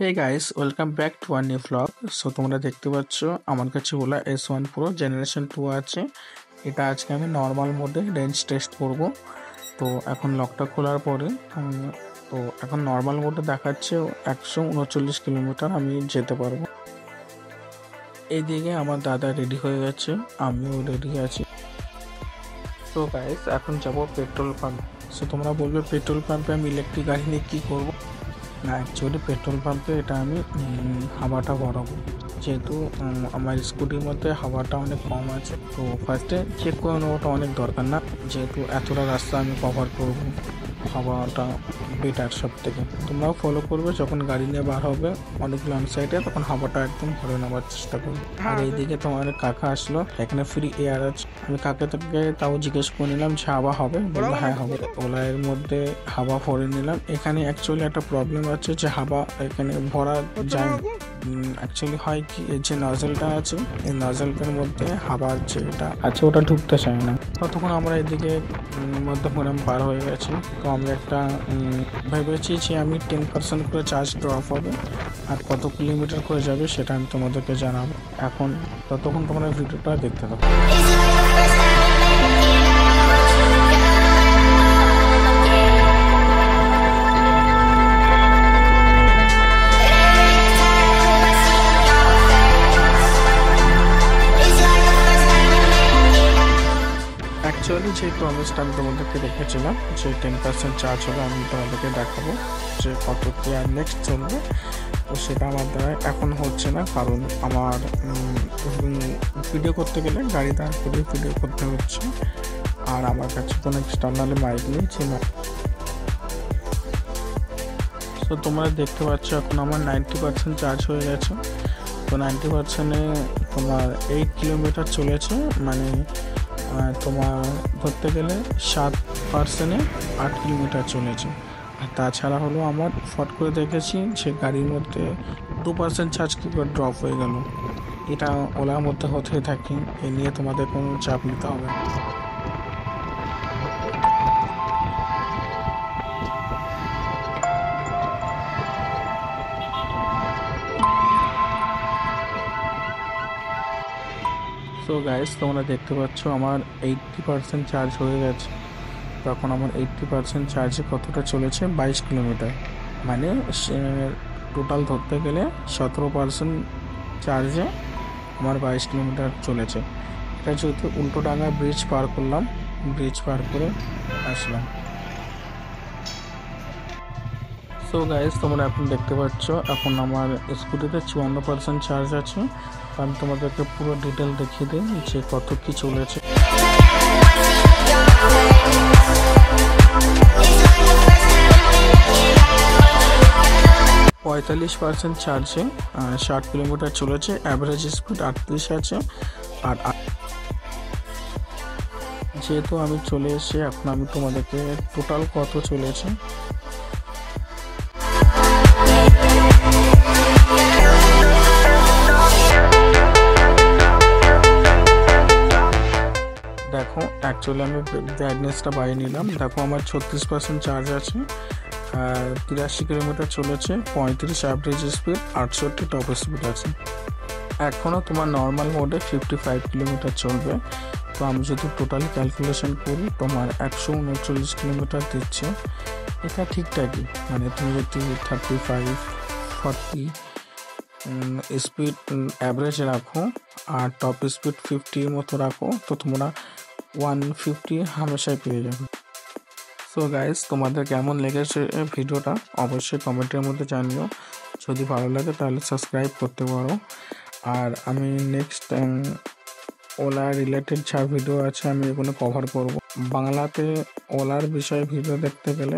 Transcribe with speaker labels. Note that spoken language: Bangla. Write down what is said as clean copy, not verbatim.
Speaker 1: Hey guys, welcome back to our new vlog. So তোমরা দেখতে পাচ্ছ আমার কাছে ওলা S1 Pro জেনারেশন 2 আছে। এটা আজকে আমি নর্মাল মোডে রেঞ্জ টেস্ট করব। তো এখন লকটা খোলার পরে তো এখন নর্মাল মোডে দেখাচ্ছে 139 কিলোমিটার আমি যেতে পারবো। এইদিকে আমার দাদা রেডি হয়ে গেছে, আমিও রেডি আছি। তো গাইস এখন যাব পেট্রোল পাম্প। সো তোমরা বলবে পেট্রোল পাম্পে আমি ইলেকট্রিক গাড়ি নিয়ে কী করবো? না, অ্যাকচুয়ালি পেট্রোল পাম্পে এটা আমি হাওয়াটা ভরাবো, যেহেতু আমার স্কুটির মধ্যে হাওয়াটা অনেক কম আছে। তো ফার্স্টে চেক করে নেওয়াটা অনেক দরকার না, যেহেতু এতটা রাস্তা আমি কভার করবো, হাওয়াটা বেটার সব থেকে। তোমরাও ফলো করবে, যখন গাড়ি নিয়ে বার হবে অনেক লং সাইডে, তখন হাওয়াটা একদম ভরে নেওয়ার চেষ্টা করবে। আর এইদিকে তোমার কাকা আসলো, এখানে ফ্রি এয়ার আছে। আমি কাকে তাও জিজ্ঞেস করে নিলাম যে হাওয়া হবে, বললো হ্যাঁ হবে। ওলা এর মধ্যে হাওয়া ভরে নিলাম। এখানে অ্যাকচুয়ালি একটা প্রবলেম আছে যে হাওয়া এখানে ভরা যায় না। অ্যাকচুয়ালি হয় কি, এই যে নজলটা আছে, এই নজলটার মধ্যে হাওয়ার যেটা আছে ওটা ঢুকতে চায় না। ততক্ষণ আমরা এদিকে মধ্যমগ্রাম পার হয়ে গেছি। তো আমরা একটা ভেবেছি যে আমি 10% করে চার্জ ড্রপ হবে, আর কত কিলোমিটার করে যাবে সেটা আমি তোমাদেরকে জানাবো। এখন ততক্ষণ তোমরা ভিডিওটা দেখতে থাকো। অ্যাকচুয়ালি যে প্রমিসটা আমি তোমাদেরকে রেখেছিলাম যে 10% চার্জ হলে আমি তোমাদেরকে দেখাবো যে কত কি আর নেক্সট চলবে, তো সেটা আমার দ্বারা এখন হচ্ছে না, কারণ আমার ভিডিও করতে গেলে গাড়ি দাঁড় করে ভিডিও করতে হচ্ছে, আর আমার কাছে কোনো এক্সটার্নালি মাইক নেই। তো তোমরা দেখতে পাচ্ছ এখন আমার 90% চার্জ হয়ে গেছে। তো 90%-এ তোমার 8 কিলোমিটার চলেছে, মানে তোমার ধরতে গেলে 7%-এ 8 কিলোমিটার চলেছে। আর তাছাড়া হলো আমার ফট করে দেখেছি যে গাড়ির মধ্যে 2% চার্জ কি করে ড্রপ হয়ে গেল। এটা ওলার মধ্যে হতে থাকে, এ নিয়ে তোমাদের কোনো চাপ নিতে হবে না। সো গাইস, তোমরা দেখতে পাচ্ছ আমার 80% চার্জ হয়ে গেছে। তখন আমার 80% চার্জে কতটা চলেছে? 22 কিলোমিটার, মানে টোটাল ধরতে গেলে 17% চার্জে আমার 22 কিলোমিটার চলেছে। এটা যেহেতু উল্টোডাঙ্গা ব্রিজ পার করলাম, ব্রিজ পার করে আসলাম। সো গাইস, তোমরা এখন দেখতে পাচ্ছ এখন আমার স্কুটিতে 54% চার্জ আছে। আমি তোমাদেরকে পুরো ডিটেল দেখিয়ে দিই যে কত কি চলেছে। 45% চার্জে 60 কিলোমিটার চলেছে, অ্যাভারেজ স্পিড 38 আছে। আর যেহেতু আমি চলে এসে এখন আমি তোমাদেরকে টোটাল কত চলেছে দেখো। অ্যাকচুয়ালি আমি ব্রাইটনেসটা বাড়িয়ে নিলাম। দেখো আমার 36% চার্জ আছে, 83 কিলোমিটার চলেছে, 35 অ্যাভারেজ স্পিড, 68 টপ স্পিড আছে। এখনও তোমার নর্মাল মোডে 55 কিলোমিটার চলবে। তো আমি যদি টোটালি ক্যালকুলেশন করি তোমার 139 কিলোমিটার দিচ্ছে। এটা ঠিকঠাকই, মানে তুমি যদি 35-40 স্পিড অ্যাভারেজ রাখো আর টপ স্পিড 50 মতো রাখো, তো তোমরা 150 হামেশাই পেয়ে যাবে। সো গাইস, তোমাদের কেমন লেগেছে ভিডিওটা অবশ্যই কমেন্টের মধ্যে জানিও। যদি ভালো লাগে তাহলে সাবস্ক্রাইব করতে পারো। আর আমি নেক্সট ওলা রিলেটেড যা ভিডিও আছে আমি এগুলো কভার করব। বাংলাতে ওলার বিষয়ে ভিডিও দেখতে গেলে